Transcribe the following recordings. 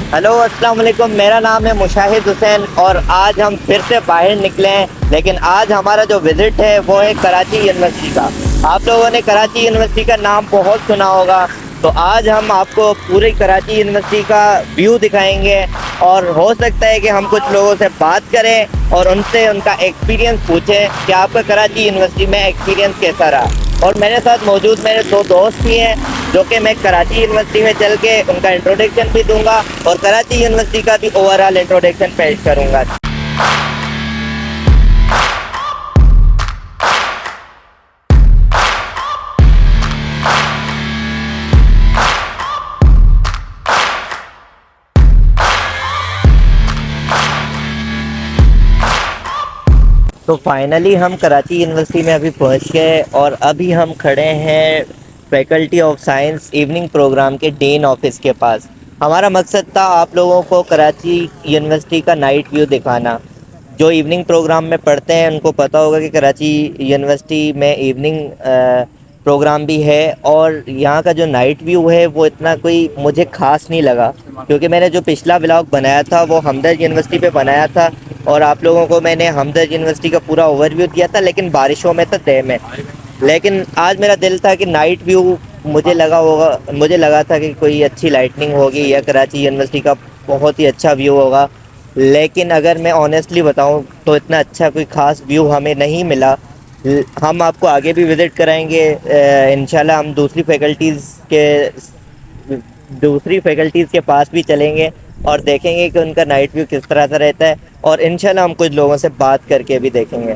Hello अस्सलाम वालेकुम। मेरा नाम है मुशाहिद हुसैन और आज हम फिर से बाहर निकले हैं। लेकिन आज हमारा जो विज़िट है वो है कराची यूनिवर्सिटी का। आप लोगों ने कराची यूनिवर्सिटी का नाम बहुत सुना होगा, तो आज हम आपको पूरी कराची यूनिवर्सिटी का व्यू दिखाएंगे और हो सकता है कि हम कुछ लोगों से बात करें और उनसे उनका एक्सपीरियंस पूछें कि आपका कराची यूनिवर्सिटी में एक्सपीरियंस कैसा रहा। और मेरे साथ मौजूद मेरे दो दोस्त भी हैं जो कि मैं कराची यूनिवर्सिटी में चल के उनका इंट्रोडक्शन भी दूंगा और कराची यूनिवर्सिटी का भी ओवरऑल इंट्रोडक्शन पेश करूंगा। तो फाइनली हम कराची यूनिवर्सिटी में अभी पहुंच गए और अभी हम खड़े हैं faculty of science evening programme के डीन ऑफिस के पास। हमारा मकसद था आप लोगों को कराची यूनिवर्सिटी का नाइट व्यू दिखाना। जो इवनिंग प्रोग्राम में पढ़ते हैं उनको पता होगा कि कराची यूनिवर्सिटी में इवनिंग प्रोग्राम भी है और यहाँ का जो नाइट व्यू है वो इतना कोई मुझे ख़ास नहीं लगा, क्योंकि मैंने जो पिछला व्लॉग बनाया था वो हमदर्द यूनिवर्सिटी पे बनाया था और आप लोगों को मैंने हमदर्द यूनिवर्सिटी का पूरा ओवरव्यू दिया था, लेकिन बारिशों में था डे में। लेकिन आज मेरा दिल था कि नाइट व्यू मुझे लगा था कि कोई अच्छी लाइटनिंग होगी या कराची यूनिवर्सिटी का बहुत ही अच्छा व्यू होगा। लेकिन अगर मैं ऑनेस्टली बताऊं तो इतना अच्छा कोई ख़ास व्यू हमें नहीं मिला। हम आपको आगे भी विज़िट कराएंगे। इंशाल्लाह हम दूसरी फैकल्टीज़ के पास भी चलेंगे और देखेंगे कि उनका नाइट व्यू किस तरह का रहता है और इंशाल्लाह हम कुछ लोगों से बात करके भी देखेंगे।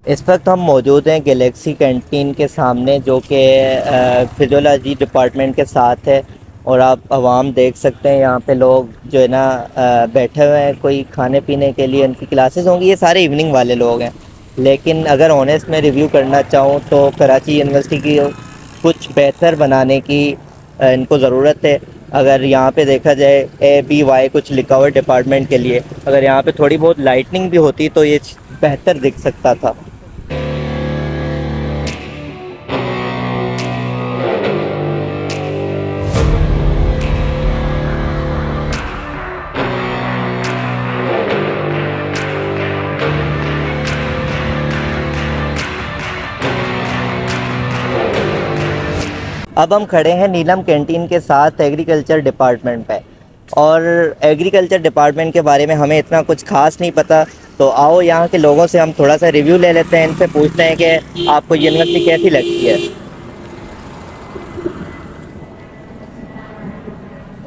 इस वक्त हम मौजूद हैं गैलेक्सी कैंटीन के सामने, जो कि फिजियोलॉजी डिपार्टमेंट के साथ है। और आप आवाम देख सकते हैं यहाँ पे लोग जो है ना बैठे हुए हैं, कोई खाने पीने के लिए उनकी क्लासेस होंगी। ये सारे इवनिंग वाले लोग हैं। लेकिन अगर ऑनेस्ट में रिव्यू करना चाहूँ तो कराची यूनिवर्सिटी की कुछ बेहतर बनाने की इनको ज़रूरत है। अगर यहाँ पे देखा जाए ABY कुछ लिखा हुआ है डिपार्टमेंट के लिए, अगर यहाँ पे थोड़ी बहुत लाइटनिंग भी होती तो ये बेहतर दिख सकता था। अब हम खड़े हैं नीलम कैंटीन के साथ एग्रीकल्चर डिपार्टमेंट पे, और एग्रीकल्चर डिपार्टमेंट के बारे में हमें इतना कुछ खास नहीं पता। तो आओ यहाँ के लोगों से हम थोड़ा सा रिव्यू ले लेते हैं, इनसे पूछते हैं कि आपको यूनिवर्सिटी कैसी लगती है।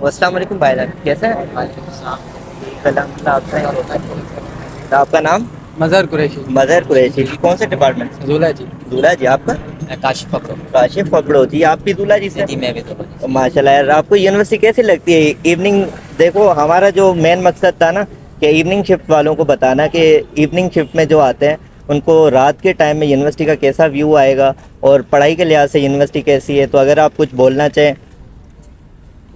अस्सलाम वालेकुम भाईजान, कैसे हैं? तो आपका नाम? मज़हर कुरैशी। मदर कुरैशी। कौन से डिपार्टमेंट से? दूल्हा जी। दूल्हा जी। आपका? काशिफ फकरो। काशिफ फकड़ो जी। आप भी दूल्हा जी से? जी मैं भी दूल्हा जी। माशाल्लाह यार, आपको यूनिवर्सिटी कैसी लगती है इवनिंग? देखो, हमारा जो मेन मकसद था ना कि इवनिंग शिफ्ट वालों को बताना कि इवनिंग शिफ्ट में जो आते हैं उनको रात के टाइम में यूनिवर्सिटी का कैसा व्यू आएगा और पढ़ाई के लिहाज से यूनिवर्सिटी कैसी है। तो अगर आप कुछ बोलना चाहें।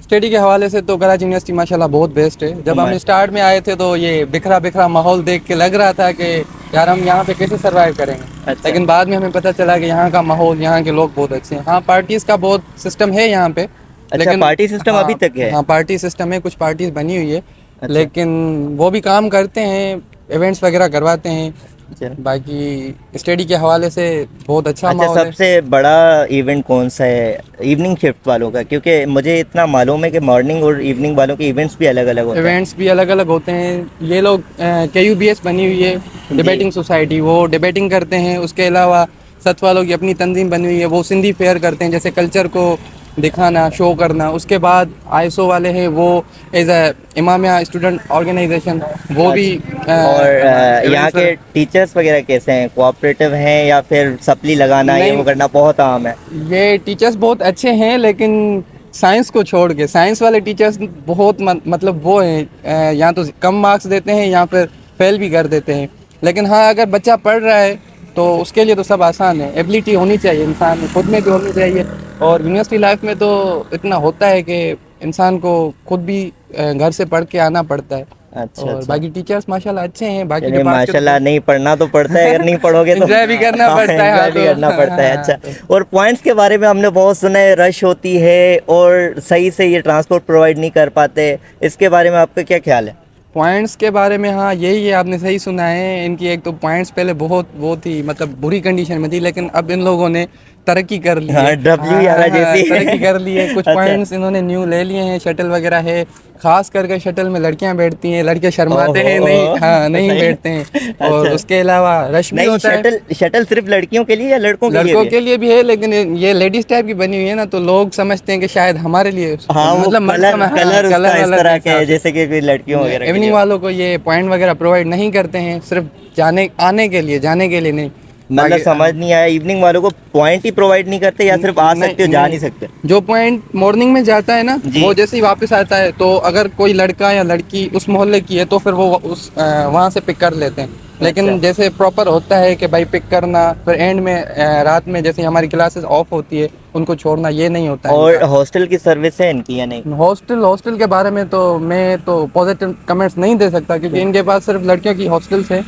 स्टडी के हवाले से तो कराची यूनिवर्सिटी माशाल्लाह बहुत बेस्ट है। जब हम स्टार्ट में आए थे तो ये बिखरा बिखरा माहौल देख के लग रहा था कि यार हम यहाँ पे कैसे सरवाइव करेंगे। अच्छा। लेकिन बाद में हमें पता चला कि यहाँ का माहौल, यहाँ के लोग बहुत अच्छे हैं। हाँ, पार्टीज़ का बहुत सिस्टम है यहाँ पे। अच्छा, पार्टी सिस्टम हाँ, अभी तक है? हाँ पार्टी सिस्टम है, कुछ पार्टीज बनी हुई है। अच्छा। लेकिन वो भी काम करते हैं, इवेंट्स वगैरह करवाते हैं। अच्छा। बाकी स्टडी के हवाले से बहुत अच्छा अच्छा, माहौल है। सबसे बड़ा इवेंट कौन सा है इवनिंग शिफ्ट वालों का? क्योंकि मुझे इतना मालूम है कि मॉर्निंग और इवनिंग वालों के इवेंट्स भी अलग अलग होते हैं। इवेंट्स भी अलग अलग होते हैं। ये लोग KUBS बनी हुई है, डिबेटिंग सोसाइटी, वो डिबेटिंग करते हैं। उसके अलावा सत वालों की अपनी तंजीम बनी हुई है, वो सिंधी फेयर करते हैं, जैसे कल्चर को दिखाना, शो करना। उसके बाद ISO वाले हैं, वो as a Imamia student organisation, वो भी और यहाँ के टीचर्स वगैरह कैसे हैं? कोऑपरेटिव हैं या फिर सप्ली लगाना ये नहीं। वो करना बहुत आम है? ये टीचर्स बहुत अच्छे हैं, लेकिन साइंस को छोड़ के साइंस वाले टीचर्स बहुत मतलब वो हैं, या तो कम मार्क्स देते हैं या फिर फेल भी कर देते हैं। लेकिन हाँ, अगर बच्चा पढ़ रहा है तो उसके लिए तो सब आसान है। एबिलिटी होनी चाहिए इंसान में, खुद में भी होनी चाहिए। और यूनिवर्सिटी लाइफ में तो इतना होता है कि इंसान को खुद भी घर से पढ़ के आना पड़ता है। अच्छा और अच्छा। बाकी टीचर्स माशाल्लाह अच्छे हैं, बाकी चलिए के पास के माशाल्लाह, नहीं पढ़ना तो पड़ता है, अगर नहीं पढ़ोगे तो एंजॉय भी करना पड़ता है। हाँ, एंजॉय भी तो करना पड़ता है। हाँ, अच्छा, और पॉइंट्स के बारे में हमने बहुत सुना है, रश होती है और सही से ये ट्रांसपोर्ट प्रोवाइड नहीं कर पाते, इसके बारे में आपका क्या ख्याल है? पॉइंट्स के बारे में हाँ, यही है, आपने सही सुना है। इनकी एक तो पॉइंट्स पहले बहुत वो थी, मतलब बुरी कंडीशन में थी, लेकिन अब इन लोगों ने तरक्की कर ली हाँ, है। W11 जैसी तरक्की कर ली है। कुछ अच्छा। पॉइंट्स इन्होंने न्यू ले लिए हैं, शटल वगैरह है। खास करके शटल में लड़कियां बैठती हैं, लड़के शर्माते हैं, नहीं हाँ नहीं सही। बैठते हैं। और अच्छा, उसके अलावा रश भी नहीं होता है। शटल शटल सिर्फ लड़कियों के लिए या लड़कों के लिए लड़कों भी है? के लिए भी है, लेकिन ये लेडीज टाइप की बनी हुई है ना, तो लोग समझते हैं कि शायद हमारे लिए, हाँ, वो मतलब कलर कलर उसका इस वालर के तरह का हिसाब है से। जैसे कि कोई लड़कियों वगैरह के इवनिंग लिए। वालों को ये पॉइंट वगैरह प्रोवाइड नहीं करते हैं, सिर्फ जाने आने के लिए, जाने के लिए नहीं। मतलब बाकी समझ नहीं आया, इवनिंग वालों को पॉइंट ही प्रोवाइड नहीं करते या सिर्फ आ सकते हो, जा नहीं सकते? जो पॉइंट मॉर्निंग में जाता है ना, जी। वो जैसे ही वापस आता है, तो अगर कोई लड़का या लड़की उस मोहल्ले की है तो फिर वो उस वहाँ से पिक कर लेते हैं। लेकिन अच्छा। जैसे प्रॉपर होता है कि भाई पिक करना, फिर एंड में रात में जैसे हमारी क्लासेस ऑफ होती है, उनको छोड़ना, ये नहीं होता है और इनका। हॉस्टल की सर्विस है इनकी या नहीं? हॉस्टल के बारे में तो मैं तो पॉजिटिव कमेंट्स नहीं दे सकता, क्योंकि इनके पास सिर्फ लड़कियों की हॉस्टल्स है,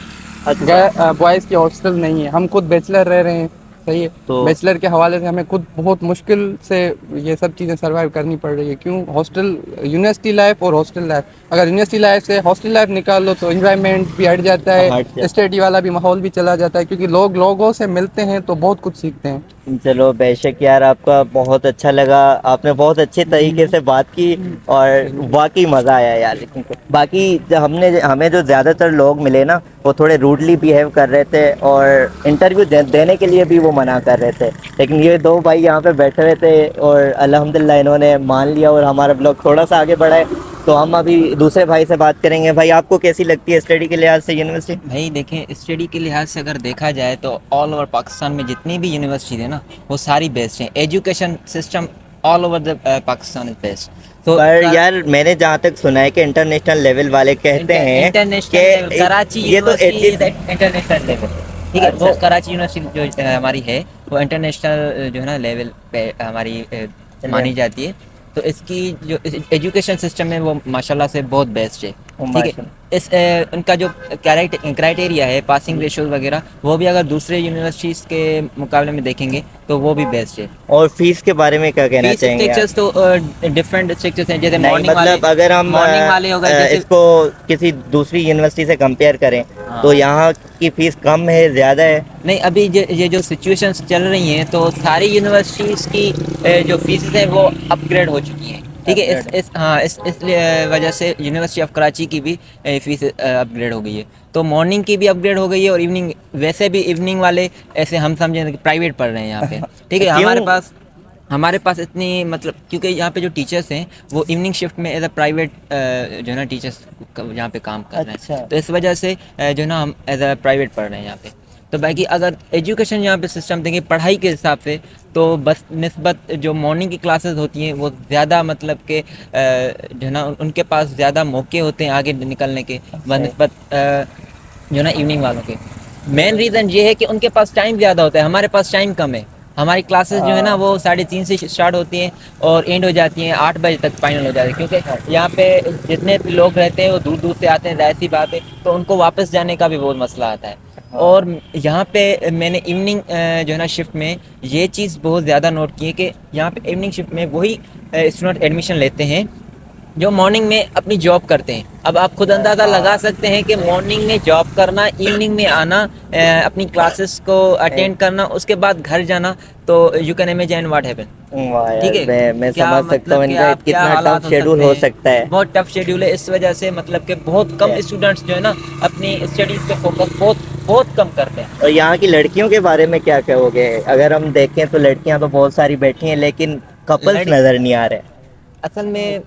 अच्छा। बॉयज़ की हॉस्टल नहीं है। हम खुद बैचलर रह रहे हैं, सही है। तो बैचलर के हवाले से हमें खुद बहुत मुश्किल से ये सब चीज़ें सर्वाइव करनी पड़ रही है। क्यों? हॉस्टल, यूनिवर्सिटी लाइफ और हॉस्टल लाइफ, अगर यूनिवर्सिटी लाइफ से हॉस्टल लाइफ निकाल लो तो एनवायरनमेंट भी हट जाता हट है, जा। स्टडी वाला भी माहौल भी चला जाता है, क्योंकि लोग लोगों से मिलते हैं तो बहुत कुछ सीखते हैं। चलो बेशक यार, आपका बहुत अच्छा लगा, आपने बहुत अच्छे तरीके से बात की और वाकई मज़ा आया यार। लेकिन बाकी हमें जो ज़्यादातर लोग मिले ना, वो थोड़े रूडली बिहेव कर रहे थे और इंटरव्यू देने के लिए भी वो मना कर रहे थे। लेकिन ये दो भाई यहाँ पे बैठे हुए थे और अल्हम्दुलिल्लाह इन्होंने मान लिया और हमारा ब्लॉग थोड़ा सा आगे बढ़ा है। तो हम अभी दूसरे भाई से बात करेंगे। भाई, आपको कैसी लगती है स्टडी के लिहाज से यूनिवर्सिटी? भाई देखें, स्टडी के लिहाज से अगर देखा जाए तो ऑल ओवर पाकिस्तान में जितनी भी यूनिवर्सिटी है ना, वो सारी बेस्ट हैं। Education system all over the Pakistan is best. तो पर यार मैंने जहाँ तक सुना है कि इंटरनेशनल लेवल वाले कहते हैं इंटरनेशनल लेवल, कि कराची ये तो यूनिवर्सिटी इंटरनेशनल लेवल, ठीक है। वो अच्छा। कराची यूनिवर्सिटी जो हमारी है, वो इंटरनेशनल जो है ना लेवल पे हमारी मानी जाती है। तो इसकी जो एजुकेशन सिस्टम है वो माशाल्लाह से बहुत बेस्ट है, ठीक है। इस उनका जो क्राइटेरिया है, पासिंग रेशो वगैरह, वो भी अगर दूसरे यूनिवर्सिटीज़ के मुकाबले में देखेंगे तो वो भी बेस्ट है। और फीस के बारे में क्या कहना फीस चाहेंगे आप? स्ट्रक्चर्स तो डिफरेंट स्ट्रक्चर्स हैं, जैसे नहीं मॉर्निंग वाले, मतलब अगर हम मॉर्निंग वाले हो गए जैसे। इसको किसी दूसरी यूनिवर्सिटी से कंपेयर करें हाँ। तो यहाँ की फीस कम है, ज़्यादा है? नहीं, अभी ये जो सिचुएशंस चल रही हैं, तो सारी यूनिवर्सिटीज़ की जो फीसेस हैं वो अपग्रेड हो चुकी हैं, ठीक है। इस वजह से यूनिवर्सिटी ऑफ कराची की भी फीस अपग्रेड हो गई है। तो मॉर्निंग की भी अपग्रेड हो गई है, और इवनिंग, वैसे भी इवनिंग वाले ऐसे हम समझें कि प्राइवेट पढ़ रहे हैं यहाँ पे, ठीक है। क्यों? हमारे पास इतनी, मतलब क्योंकि यहाँ पे जो टीचर्स हैं वो इवनिंग शिफ्ट में एज अ प्राइवेट जो है ना टीचर्स यहाँ पे काम कर रहे अच्छा। हैं। तो इस वजह से जो है ना हम एज अ प्राइवेट पढ़ रहे हैं यहाँ पे। तो बाकी अगर एजुकेशन यहाँ पे सिस्टम देंगे पढ़ाई के हिसाब से, तो बस निस्बत जो मॉर्निंग की क्लासेस होती हैं वो ज़्यादा, मतलब कि जो है ना उनके पास ज़्यादा मौके होते हैं आगे निकलने के बनस्बत जो है ना इवनिंग वालों के। मेन रीज़न ये है कि उनके पास टाइम ज़्यादा होता है, हमारे पास टाइम कम है। हमारी क्लासेस जो है ना वो 3:30 से स्टार्ट होती हैं और एंड हो जाती हैं 8 बजे तक फाइनल हो जाती है, क्योंकि यहाँ पे जितने भी लोग रहते हैं वो दूर दूर से आते हैं, जाहिर सी बात है। तो उनको वापस जाने का भी बहुत मसला आता है। और यहाँ पे मैंने इवनिंग जो है ना शिफ्ट में ये चीज़ बहुत ज़्यादा नोट की है कि यहाँ पे इवनिंग शिफ्ट में वही स्टूडेंट एडमिशन लेते हैं जो मॉर्निंग में अपनी जॉब करते हैं। अब आप खुद अंदाज़ा लगा सकते हैं कि मॉर्निंग में जॉब करना, इवनिंग में आना, अपनी क्लासेस को अटेंड करना, उसके बाद घर जाना, तो you can imagine what happen, ठीक है। मैं क्या समझ सकता हूँ मतलब कि इनका आप क्या कितना हालात टफ शेड्यूल हो सकता है। बहुत टफ शेड्यूल है। इस वजह से मतलब कि बहुत कम स्टूडेंट्स जो है ना अपनी स्टडीज़ पे फोकस बहुत कम करते हैं। और यहाँ की लड़कियों के बारे में क्या कहोगे? अगर हम देखें तो लड़कियाँ तो बहुत सारी बैठी हैं, लेकिन कपल्स नज़र नहीं आ रहे। असल में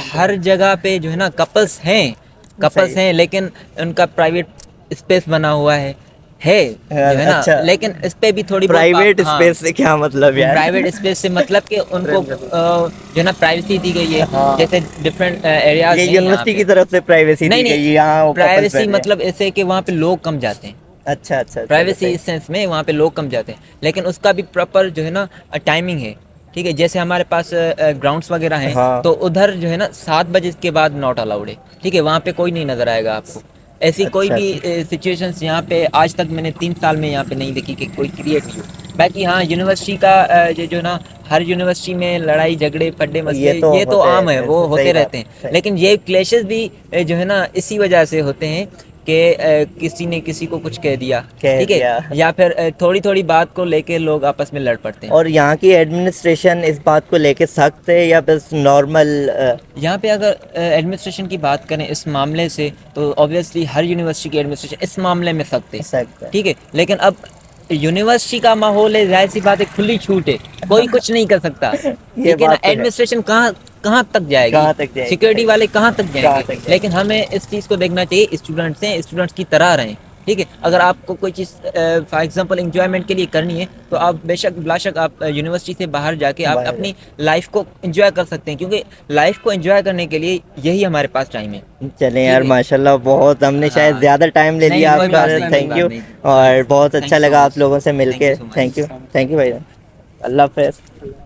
हर जगह पे जो है ना कपल्स हैं, लेकिन उनका प्राइवेट स्पेस बना हुआ है, है जो है ना, अच्छा। लेकिन इस पे भी थोड़ी प्राइवेट हाँ, स्पेस से क्या मतलब यार? प्राइवेट स्पेस से मतलब कि उनको जो है ना प्राइवेसी दी गई है, हाँ। जैसे डिफरेंट एरियाज ये हैं यहाँ यूनिवर्सिटी पे। की तरफ से प्राइवेसी दी नहीं गई है, नहीं, यहाँ वो कपल्स प्राइवेसी बैठे हैं। मतलब ऐसे कि वहाँ पे लोग कम जाते हैं। अच्छा अच्छा, चलो प्राइवेसी सही। इस सेंस में वहाँ पे लोग कम जाते हैं, लेकिन उसका भी प्रॉपर जो है ना टाइमिंग है। ठीक है, जैसे हमारे पास ग्राउंड्स वगैरह हैं, हाँ। तो उधर जो है ना 7 बजे के बाद नॉट अलाउड है। ठीक है, वहाँ पे कोई नहीं नज़र आएगा आपको। ऐसी कोई अच्छा भी अच्छा। सिचुएशंस यहाँ पे आज तक मैंने 3 साल में यहाँ पे नहीं देखी कि कोई क्रिएट हुई हो। बाकी हाँ, यूनिवर्सिटी का जो ना हर यूनिवर्सिटी में लड़ाई झगड़े फड्डे मसले ये तो होते आम है, वो हैं, सही होते बात रहते हैं। सही। लेकिन ये क्लेशेस भी जो है ना इसी वजह से होते हैं कि किसी ने किसी को कुछ कह दिया। कह ठीक है, दिया। या फिर थोड़ी थोड़ी बात को लेके लोग आपस में लड़ पड़ते हैं। और यहाँ की एडमिनिस्ट्रेशन इस बात को लेके सख्त है या बस नॉर्मल? यहाँ पे अगर एडमिनिस्ट्रेशन की बात करें इस मामले से, तो ऑब्वियसली हर यूनिवर्सिटी की एडमिनिस्ट्रेशन इस मामले में सख्त है। सख्त है। ठीक है, लेकिन अब यूनिवर्सिटी का माहौल है, जाहिर सी बात है, खुली छूट है, कोई कुछ नहीं कर सकता। ये ठीक है ना, बात तो है। एडमिनिस्ट्रेशन कहाँ कहाँ तक जाएगी, कहाँ तक जाएगी, सिक्योरिटी सही। वाले कहाँ तक कहाँ जाएंगे। तक जाएगी। लेकिन हमें इस चीज़ को देखना चाहिए, स्टूडेंट्स हैं, स्टूडेंट्स की तरह रहें। ठीक है, अगर आपको कोई चीज़ फॉर एग्जांपल एंजॉयमेंट के लिए करनी है, तो आप बेशक बेशक आप यूनिवर्सिटी से बाहर जाके आप बाहर अपनी लाइफ को एंजॉय कर सकते हैं, क्योंकि लाइफ को एंजॉय करने के लिए यही हमारे पास टाइम है। चलें यार, ठीक है। माशाल्लाह, बहुत हमने शायद हाँ। ज़्यादा टाइम ले नहीं, लिया कोई आपका, बात नहीं, कोई थैंक बात यू। नहीं। और बहुत Thank अच्छा you so लगा much. आप लोगों से Thank मिलके, you so much. Thank you भाई। अल्लाह हाफ़िज़।